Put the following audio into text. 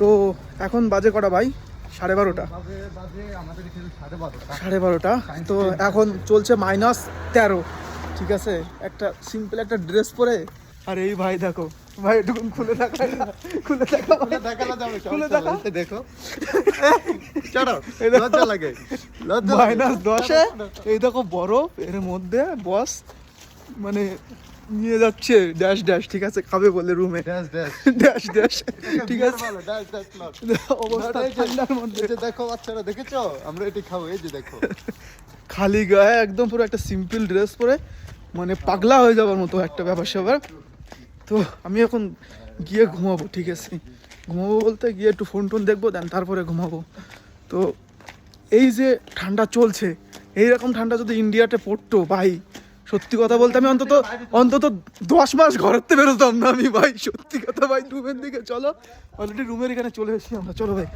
তো এখন বাজে কটা ভাই? 12:30। সাড়ে বারোটা। তো এখন চলছে -13, ঠিক আছে। একটা সিম্পল একটা ড্রেস পরে, আর এই ভাই দেখো ভাই, একটু খুলে দেখা, খুলে দেখা, দেখানো যাবে, খুলে দেখা। দেখো লজ্জা লাগে, -10-এ এই দেখো বরফ, এর মধ্যে বস মানে নিয়ে যাচ্ছে ড্যাশ ড্যাশ, ঠিক আছে, খাবে বলে রুমে ড্যাশ ড্যাশ, ঠিক আছে। অবস্থা ঠান্ডার মধ্যে দেখো বাচ্চারা, দেখেছো আমরা এটি খাবো, এই যে দেখো খালি গায়ে একদম পুরো একটা সিম্পল ড্রেস পরে, মানে পাগলা হয়ে যাওয়ার মতো একটা ব্যাপার স্যাপার। তো আমি এখন গিয়ে ঘুমাবো, ঠিক আছে। ঘুমাবো বলতে গিয়ে একটু ফোন টোন দেখবো, দেন তারপরে ঘুমাবো। তো এই যে ঠান্ডা চলছে, এইরকম ঠান্ডা যদি ইন্ডিয়াতে পড়তো ভাই, সত্যি কথা বলতে আমি অন্তত 10 মাস ঘরের থেকে বেরোতাম না আমি ভাই, সত্যি কথা ভাই। রুমের দিকে চলো, অলরেডি রুমের এখানে চলে এসেছি আমরা, চলো ভাই।